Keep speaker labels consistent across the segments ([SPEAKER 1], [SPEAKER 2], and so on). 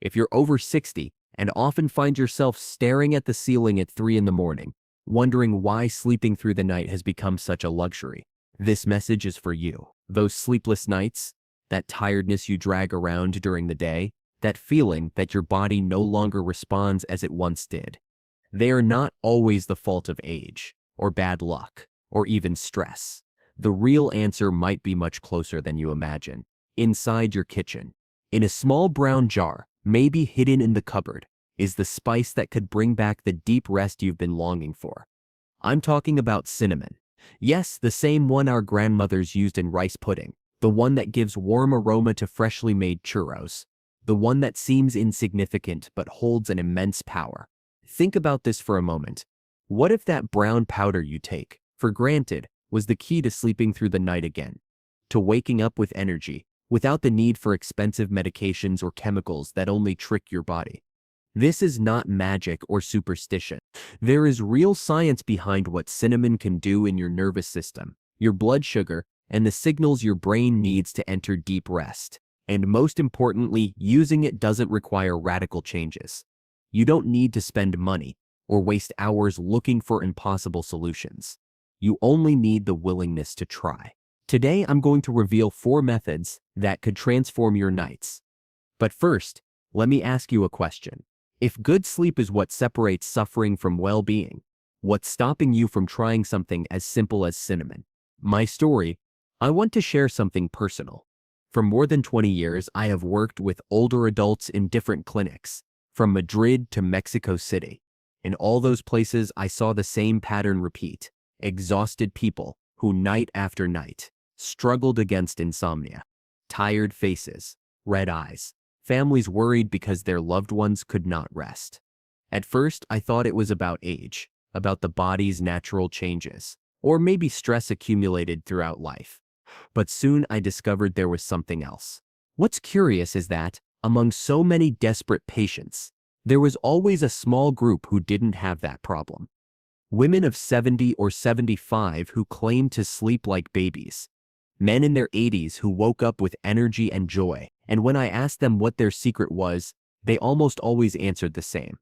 [SPEAKER 1] If you're over 60 and often find yourself staring at the ceiling at 3 in the morning, wondering why sleeping through the night has become such a luxury, this message is for you. Those sleepless nights, that tiredness you drag around during the day, that feeling that your body no longer responds as it once did. They are not always the fault of age, or bad luck, or even stress. The real answer might be much closer than you imagine. Inside your kitchen, in a small brown jar, maybe hidden in the cupboard, is the spice that could bring back the deep rest you've been longing for. I'm talking about cinnamon. Yes, the same one our grandmothers used in rice pudding, the one that gives warm aroma to freshly made churros, the one that seems insignificant but holds an immense power. Think about this for a moment. What if that brown powder you take for granted was the key to sleeping through the night again, to waking up with energy, without the need for expensive medications or chemicals that only trick your body? This is not magic or superstition. There is real science behind what cinnamon can do in your nervous system, your blood sugar, and the signals your brain needs to enter deep rest. And most importantly, using it doesn't require radical changes. You don't need to spend money or waste hours looking for impossible solutions. You only need the willingness to try. Today, I'm going to reveal 4 methods that could transform your nights. But first, let me ask you a question. If good sleep is what separates suffering from well-being, what's stopping you from trying something as simple as cinnamon? My story, I want to share something personal. For more than 20 years, I have worked with older adults in different clinics, from Madrid to Mexico City. In all those places, I saw the same pattern repeat. Exhausted people who night after night struggled against insomnia. Tired faces, red eyes, families worried because their loved ones could not rest. At first, I thought it was about age, about the body's natural changes, or maybe stress accumulated throughout life. But soon I discovered there was something else. What's curious is that, among so many desperate patients, there was always a small group who didn't have that problem. Women of 70 or 75 who claimed to sleep like babies. Men in their 80s who woke up with energy and joy, and when I asked them what their secret was, they almost always answered the same.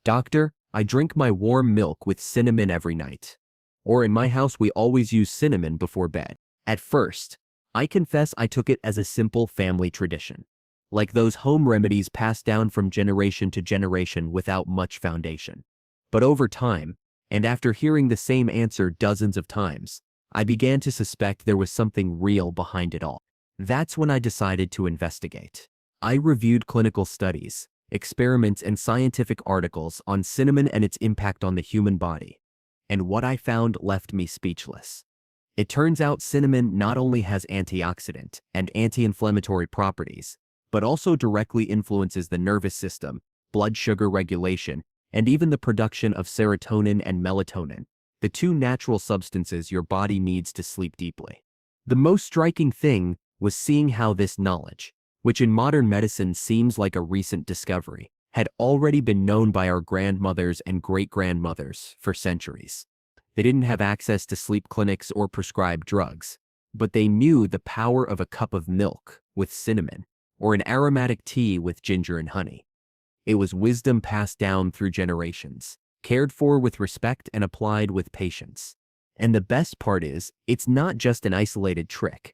[SPEAKER 1] "Doctor, I drink my warm milk with cinnamon every night." Or "In my house we always use cinnamon before bed." At first, I confess I took it as a simple family tradition, like those home remedies passed down from generation to generation without much foundation. But over time, and after hearing the same answer dozens of times, I began to suspect there was something real behind it all. That's when I decided to investigate. I reviewed clinical studies, experiments, and scientific articles on cinnamon and its impact on the human body. And what I found left me speechless. It turns out cinnamon not only has antioxidant and anti-inflammatory properties, but also directly influences the nervous system, blood sugar regulation, and even the production of serotonin and melatonin, the 2 natural substances your body needs to sleep deeply. The most striking thing was seeing how this knowledge, which in modern medicine seems like a recent discovery, had already been known by our grandmothers and great-grandmothers for centuries. They didn't have access to sleep clinics or prescribed drugs, but they knew the power of a cup of milk with cinnamon, or an aromatic tea with ginger and honey. It was wisdom passed down through generations, cared for with respect and applied with patience. And the best part is, it's not just an isolated trick.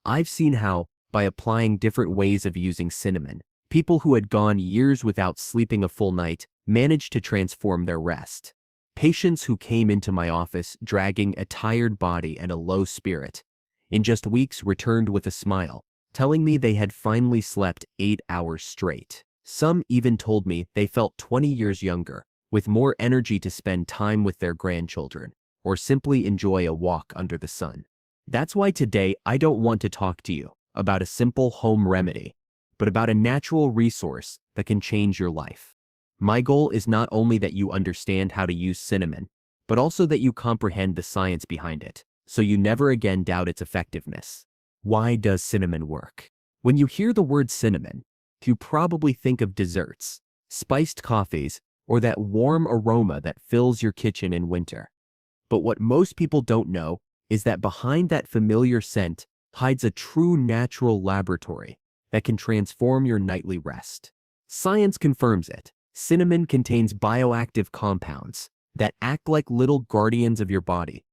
[SPEAKER 1] I've seen how, by applying different ways of using cinnamon, people who had gone years without sleeping a full night managed to transform their rest. Patients who came into my office dragging a tired body and a low spirit, in just weeks returned with a smile, telling me they had finally slept 8 hours straight. Some even told me they felt 20 years younger, with more energy to spend time with their grandchildren, or simply enjoy a walk under the sun. That's why today I don't want to talk to you about a simple home remedy, but about a natural resource that can change your life. My goal is not only that you understand how to use cinnamon, but also that you comprehend the science behind it, so you never again doubt its effectiveness. Why does cinnamon work? When you hear the word cinnamon, you probably think of desserts, spiced coffees, or that warm aroma that fills your kitchen in winter. But what most people don't know is that behind that familiar scent hides a true natural laboratory that can transform your nightly rest. Science confirms it. Cinnamon contains bioactive compounds that act like little guardians of your body.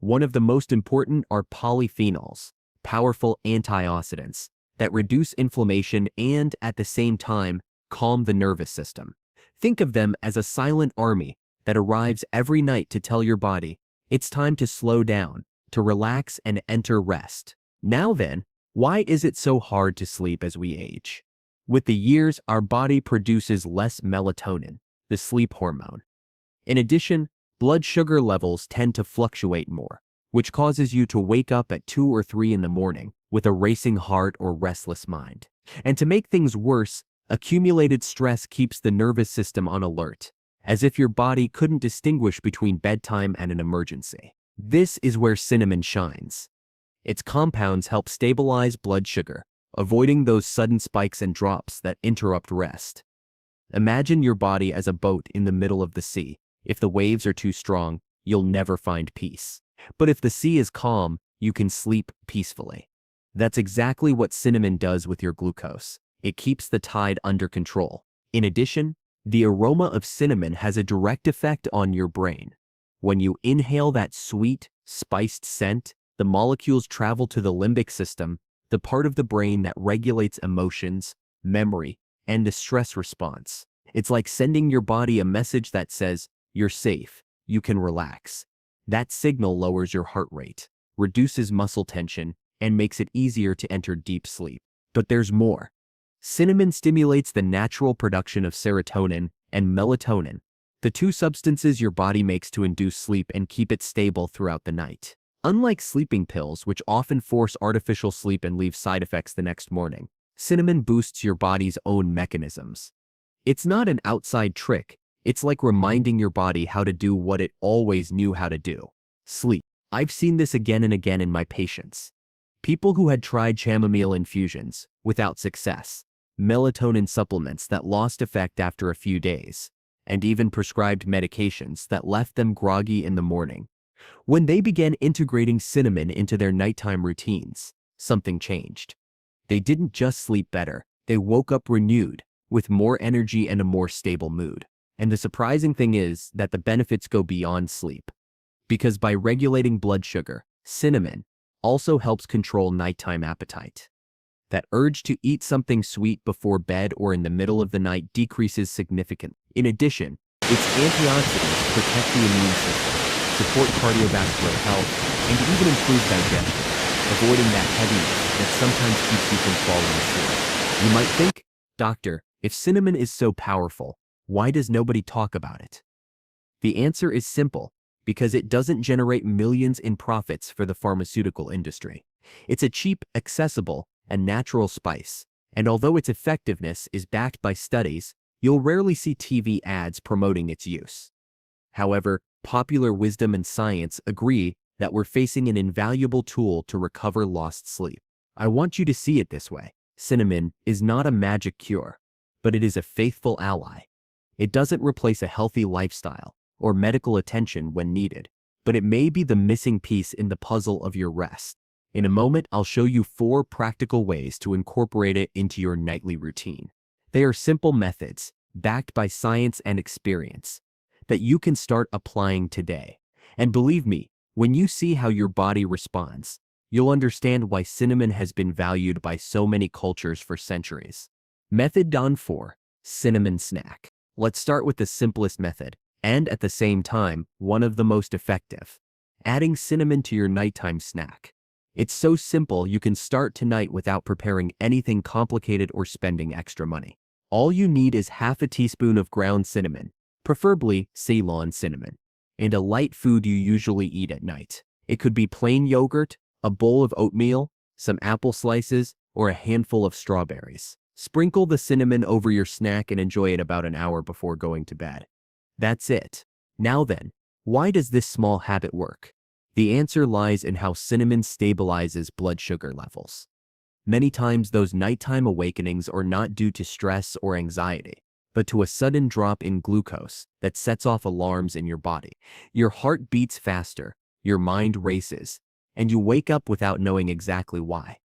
[SPEAKER 1] One of the most important are polyphenols, powerful antioxidants that reduce inflammation and, at the same time, calm the nervous system. Think of them as a silent army that arrives every night to tell your body, it's time to slow down, to relax and enter rest. Now then, why is it so hard to sleep as we age? With the years, our body produces less melatonin, the sleep hormone. In addition, blood sugar levels tend to fluctuate more, which causes you to wake up at 2 or 3 in the morning with a racing heart or restless mind. And to make things worse, accumulated stress keeps the nervous system on alert, as if your body couldn't distinguish between bedtime and an emergency. This is where cinnamon shines. Its compounds help stabilize blood sugar, avoiding those sudden spikes and drops that interrupt rest. Imagine your body as a boat in the middle of the sea. If the waves are too strong, you'll never find peace. But if the sea is calm, you can sleep peacefully. That's exactly what cinnamon does with your glucose. It keeps the tide under control. In addition, the aroma of cinnamon has a direct effect on your brain. When you inhale that sweet, spiced scent, the molecules travel to the limbic system, the part of the brain that regulates emotions, memory, and the stress response. It's like sending your body a message that says, you're safe, you can relax. That signal lowers your heart rate, reduces muscle tension, and makes it easier to enter deep sleep. But there's more. Cinnamon stimulates the natural production of serotonin and melatonin, the two substances your body makes to induce sleep and keep it stable throughout the night. Unlike sleeping pills, which often force artificial sleep and leave side effects the next morning, cinnamon boosts your body's own mechanisms. It's not an outside trick. It's like reminding your body how to do what it always knew how to do: sleep. I've seen this again and again in my patients. People who had tried chamomile infusions without success, melatonin supplements that lost effect after a few days, and even prescribed medications that left them groggy in the morning. When they began integrating cinnamon into their nighttime routines, something changed. They didn't just sleep better, they woke up renewed, with more energy and a more stable mood. And the surprising thing is that the benefits go beyond sleep. Because by regulating blood sugar, cinnamon also helps control nighttime appetite. That urge to eat something sweet before bed or in the middle of the night decreases significantly. In addition, its antioxidants protect the immune system, support cardiovascular health, and even improve digestion, avoiding that heaviness that sometimes keeps you from falling asleep. You might think, Doctor, if cinnamon is so powerful, why does nobody talk about it? The answer is simple: because it doesn't generate millions in profits for the pharmaceutical industry. It's a cheap, accessible, and natural spice, and although its effectiveness is backed by studies, you'll rarely see TV ads promoting its use. However, popular wisdom and science agree that we're facing an invaluable tool to recover lost sleep. I want you to see it this way. Cinnamon is not a magic cure, but it is a faithful ally. It doesn't replace a healthy lifestyle or medical attention when needed, but it may be the missing piece in the puzzle of your rest. In a moment, I'll show you 4 practical ways to incorporate it into your nightly routine. They are simple methods, backed by science and experience, that you can start applying today. And believe me, when you see how your body responds, you'll understand why cinnamon has been valued by so many cultures for centuries. Method 4. Cinnamon snack. Let's start with the simplest method, and at the same time, one of the most effective: adding cinnamon to your nighttime snack. It's so simple you can start tonight without preparing anything complicated or spending extra money. All you need is half a teaspoon of ground cinnamon, preferably Ceylon cinnamon, and a light food you usually eat at night. It could be plain yogurt, a bowl of oatmeal, some apple slices, or a handful of strawberries. Sprinkle the cinnamon over your snack and enjoy it about an hour before going to bed. That's it. Now then, why does this small habit work? The answer lies in how cinnamon stabilizes blood sugar levels. Many times those nighttime awakenings are not due to stress or anxiety, but to a sudden drop in glucose that sets off alarms in your body. Your heart beats faster, your mind races, and you wake up without knowing exactly why.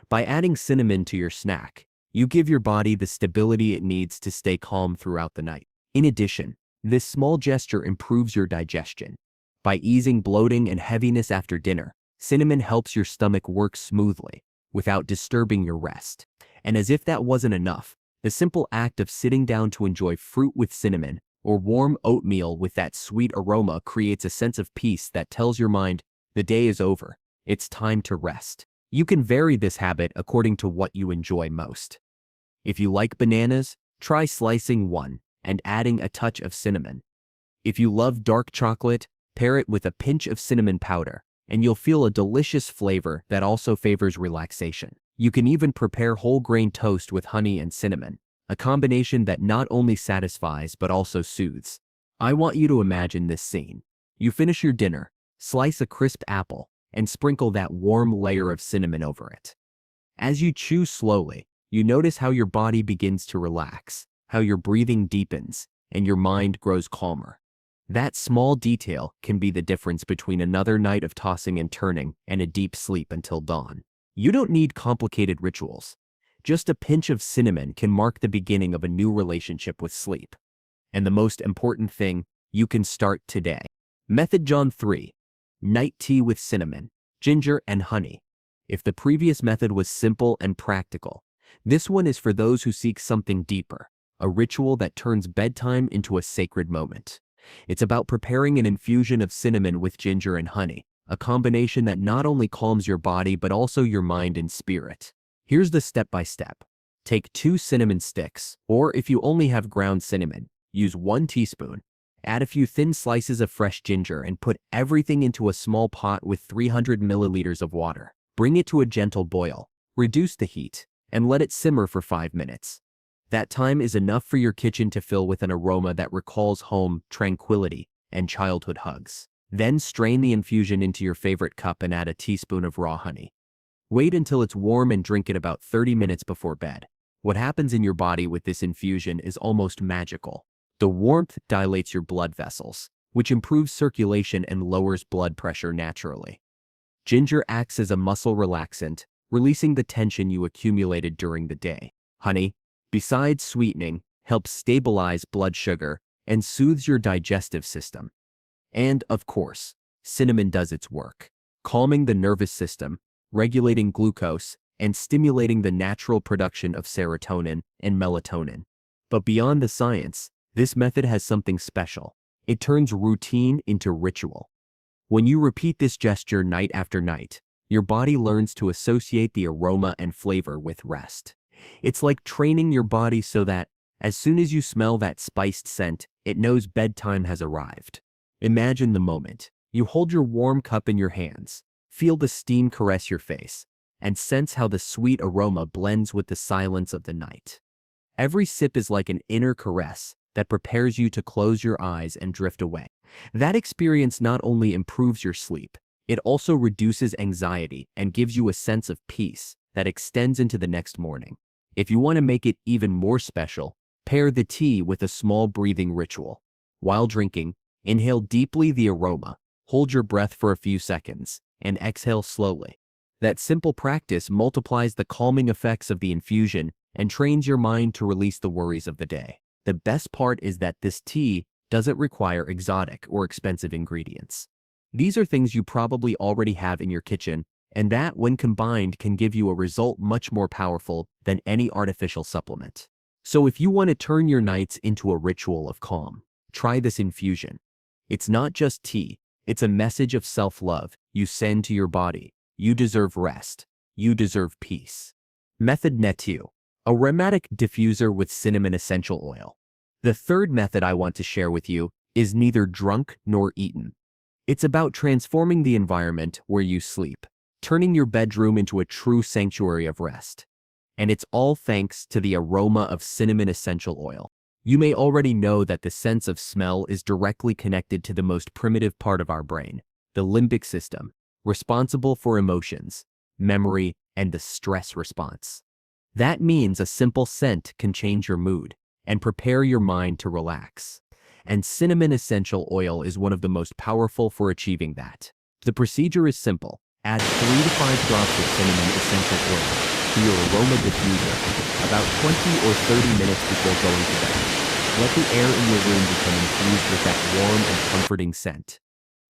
[SPEAKER 1] By adding cinnamon to your snack, You give your body the stability it needs to stay calm throughout the night. In addition, this small gesture improves your digestion. By easing bloating and heaviness after dinner, cinnamon helps your stomach work smoothly without disturbing your rest. And as if that wasn't enough, the simple act of sitting down to enjoy fruit with cinnamon or warm oatmeal with that sweet aroma creates a sense of peace that tells your mind, the day is over, it's time to rest. You can vary this habit according to what you enjoy most. If you like bananas, try slicing one and adding a touch of cinnamon. If you love dark chocolate, pair it with a pinch of cinnamon powder, and you'll feel a delicious flavor that also favors relaxation. You can even prepare whole grain toast with honey and cinnamon, a combination that not only satisfies but also soothes. I want you to imagine this scene. You finish your dinner, slice a crisp apple, and sprinkle that warm layer of cinnamon over it. As you chew slowly, you notice how your body begins to relax, how your breathing deepens, and your mind grows calmer. That small detail can be the difference between another night of tossing and turning and a deep sleep until dawn. You don't need complicated rituals. Just a pinch of cinnamon can mark the beginning of a new relationship with sleep. And the most important thing, you can start today. Method John 3. Night tea with cinnamon, ginger, and honey. If the previous method was simple and practical, this one is for those who seek something deeper, a ritual that turns bedtime into a sacred moment. It's about preparing an infusion of cinnamon with ginger and honey, a combination that not only calms your body but also your mind and spirit. Here's the step-by-step. Take 2 cinnamon sticks, or if you only have ground cinnamon, use 1 teaspoon. Add a few thin slices of fresh ginger and put everything into a small pot with 300 milliliters of water. Bring it to a gentle boil, reduce the heat, and let it simmer for 5 minutes. That time is enough for your kitchen to fill with an aroma that recalls home, tranquility, and childhood hugs. Then strain the infusion into your favorite cup and add a teaspoon of raw honey. Wait until it's warm and drink it about 30 minutes before bed. What happens in your body with this infusion is almost magical. The warmth dilates your blood vessels, which improves circulation and lowers blood pressure naturally. Ginger acts as a muscle relaxant, releasing the tension you accumulated during the day. Honey, besides sweetening, helps stabilize blood sugar and soothes your digestive system. And, of course, cinnamon does its work, calming the nervous system, regulating glucose, and stimulating the natural production of serotonin and melatonin. But beyond the science, this method has something special. It turns routine into ritual. When you repeat this gesture night after night, your body learns to associate the aroma and flavor with rest. It's like training your body so that, as soon as you smell that spiced scent, it knows bedtime has arrived. Imagine the moment. You hold your warm cup in your hands, feel the steam caress your face, and sense how the sweet aroma blends with the silence of the night. Every sip is like an inner caress that prepares you to close your eyes and drift away. That experience not only improves your sleep, it also reduces anxiety and gives you a sense of peace that extends into the next morning. If you want to make it even more special, pair the tea with a small breathing ritual. While drinking, inhale deeply the aroma, hold your breath for a few seconds, and exhale slowly. That simple practice multiplies the calming effects of the infusion and trains your mind to release the worries of the day. The best part is that this tea doesn't require exotic or expensive ingredients. These are things you probably already have in your kitchen, and that, when combined, can give you a result much more powerful than any artificial supplement. So if you want to turn your nights into a ritual of calm, try this infusion. It's not just tea, it's a message of self-love you send to your body. You deserve rest. You deserve peace. Method Netu, a aromatic diffuser with cinnamon essential oil. The third method I want to share with you is neither drunk nor eaten. It's about transforming the environment where you sleep, turning your bedroom into a true sanctuary of rest. And it's all thanks to the aroma of cinnamon essential oil. You may already know that the sense of smell is directly connected to the most primitive part of our brain, the limbic system, responsible for emotions, memory, and the stress response. That means a simple scent can change your mood and prepare your mind to relax. And cinnamon essential oil is one of the most powerful for achieving that. The procedure is simple. Add 3 to 5 drops of cinnamon essential oil to your aroma diffuser about 20 or 30 minutes before going to bed. Let the air in your room become infused with that warm and comforting scent.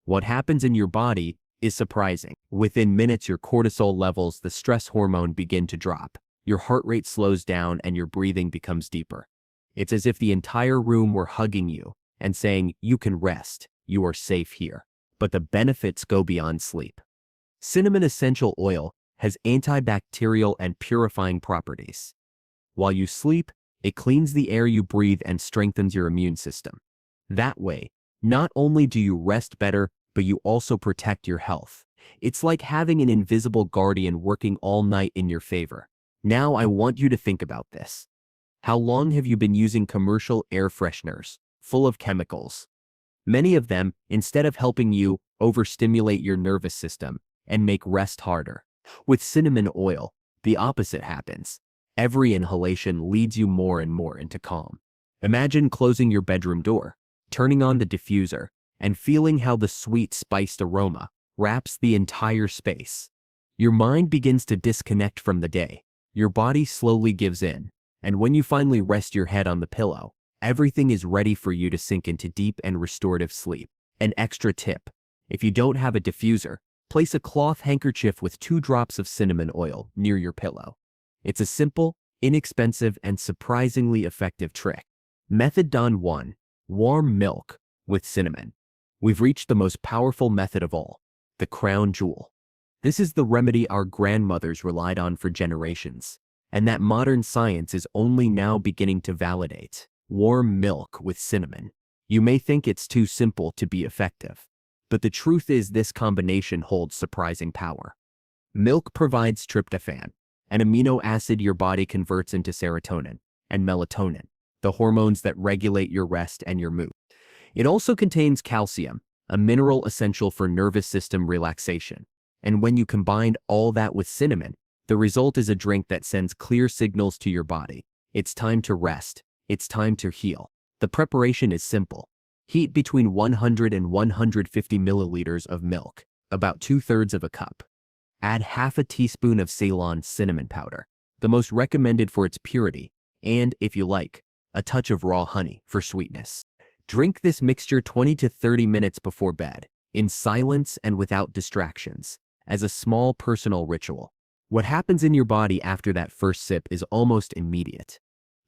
[SPEAKER 1] What happens in your body is surprising. Within minutes, your cortisol levels, the stress hormone, begin to drop. Your heart rate slows down and your breathing becomes deeper. It's as if the entire room were hugging you and saying, "You can rest, you are safe here." But the benefits go beyond sleep. Cinnamon essential oil has antibacterial and purifying properties. While you sleep, it cleans the air you breathe and strengthens your immune system. That way, not only do you rest better, but you also protect your health. It's like having an invisible guardian working all night in your favor. Now I want you to think about this. How long have you been using commercial air fresheners, full of chemicals? Many of them, instead of helping you, overstimulate your nervous system and make rest harder. With cinnamon oil, the opposite happens. Every inhalation leads you more and more into calm. Imagine closing your bedroom door, turning on the diffuser, and feeling how the sweet, spiced aroma wraps the entire space. Your mind begins to disconnect from the day. Your body slowly gives in, and when you finally rest your head on the pillow, everything is ready for you to sink into deep and restorative sleep. An extra tip: if you don't have a diffuser, place a cloth handkerchief with 2 drops of cinnamon oil near your pillow. It's a simple, inexpensive, and surprisingly effective trick. Method 1. Warm milk with cinnamon. We've reached the most powerful method of all, the crown jewel. This is the remedy our grandmothers relied on for generations, and that modern science is only now beginning to validate. Warm milk with cinnamon. You may think it's too simple to be effective, but the truth is this combination holds surprising power. Milk provides tryptophan, an amino acid your body converts into serotonin, and melatonin, the hormones that regulate your rest and your mood. It also contains calcium, a mineral essential for nervous system relaxation. And when you combine all that with cinnamon, the result is a drink that sends clear signals to your body. It's time to rest. It's time to heal. The preparation is simple. Heat between 100 and 150 milliliters of milk, about 2/3 of a cup. Add half a teaspoon of Ceylon cinnamon powder, the most recommended for its purity, and, if you like, a touch of raw honey for sweetness. Drink this mixture 20 to 30 minutes before bed, in silence and without distractions, as a small personal ritual. What happens in your body after that first sip is almost immediate.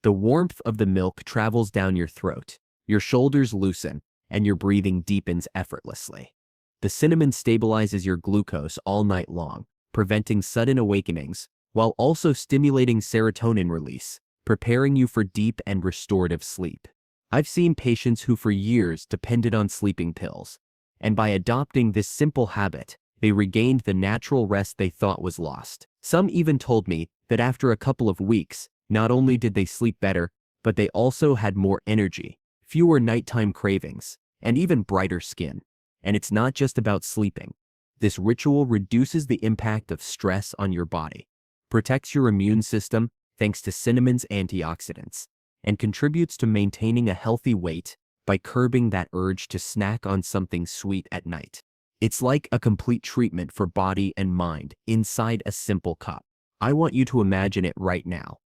[SPEAKER 1] The warmth of the milk travels down your throat, your shoulders loosen, and your breathing deepens effortlessly. The cinnamon stabilizes your glucose all night long, preventing sudden awakenings, while also stimulating serotonin release, preparing you for deep and restorative sleep. I've seen patients who for years depended on sleeping pills, and by adopting this simple habit, they regained the natural rest they thought was lost. Some even told me that after a couple of weeks, not only did they sleep better, but they also had more energy, fewer nighttime cravings, and even brighter skin. And it's not just about sleeping. This ritual reduces the impact of stress on your body, protects your immune system thanks to cinnamon's antioxidants, and contributes to maintaining a healthy weight by curbing that urge to snack on something sweet at night. It's like a complete treatment for body and mind inside a simple cup. I want you to imagine it right now.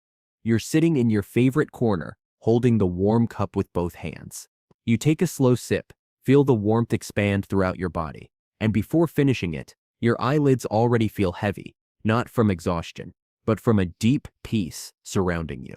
[SPEAKER 1] You're sitting in your favorite corner, holding the warm cup with both hands. You take a slow sip, feel the warmth expand throughout your body, and before finishing it, your eyelids already feel heavy, not from exhaustion, but from a deep peace surrounding you.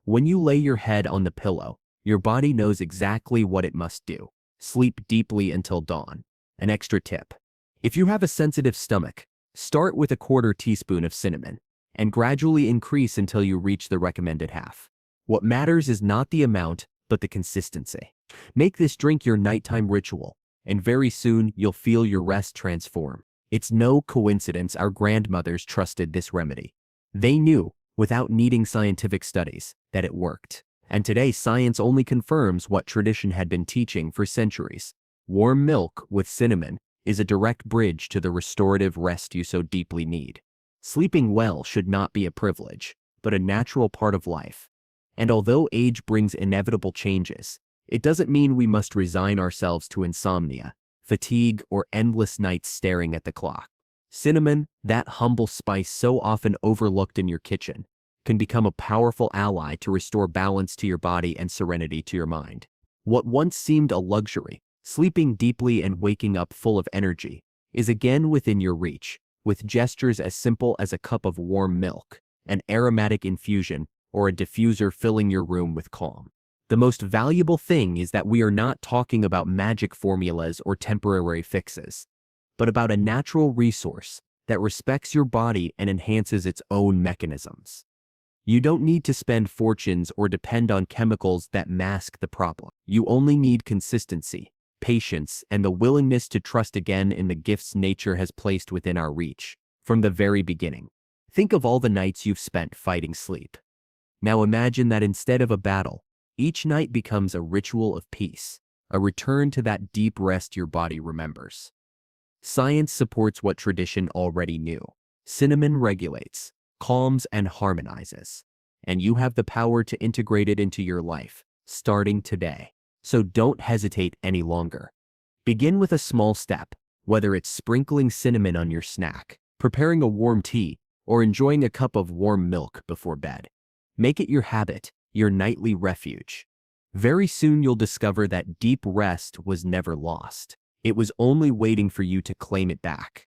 [SPEAKER 1] When you lay your head on the pillow, your body knows exactly what it must do. Sleep deeply until dawn. An extra tip: if you have a sensitive stomach, start with a 1/4 teaspoon of cinnamon, and gradually increase until you reach the recommended half. What matters is not the amount, but the consistency. Make this drink your nighttime ritual, and very soon you'll feel your rest transform. It's no coincidence our grandmothers trusted this remedy. They knew, without needing scientific studies, that it worked. And today science only confirms what tradition had been teaching for centuries. Warm milk with cinnamon is a direct bridge to the restorative rest you so deeply need. Sleeping well should not be a privilege, but a natural part of life. And although age brings inevitable changes, it doesn't mean we must resign ourselves to insomnia, fatigue, or endless nights staring at the clock. Cinnamon, that humble spice so often overlooked in your kitchen, can become a powerful ally to restore balance to your body and serenity to your mind. What once seemed a luxury, sleeping deeply and waking up full of energy, is again within your reach, with gestures as simple as a cup of warm milk, an aromatic infusion, or a diffuser filling your room with calm. The most valuable thing is that we are not talking about magic formulas or temporary fixes, but about a natural resource that respects your body and enhances its own mechanisms. You don't need to spend fortunes or depend on chemicals that mask the problem. You only need consistency, patience, and the willingness to trust again in the gifts nature has placed within our reach from the very beginning. Think of all the nights you've spent fighting sleep. Now imagine that instead of a battle, each night becomes a ritual of peace, a return to that deep rest your body remembers. Science supports what tradition already knew. Cinnamon regulates, calms, and harmonizes. And you have the power to integrate it into your life, starting today. So don't hesitate any longer. Begin with a small step, whether it's sprinkling cinnamon on your snack, preparing a warm tea, or enjoying a cup of warm milk before bed. Make it your habit, your nightly refuge. Very soon you'll discover that deep rest was never lost. It was only waiting for you to claim it back.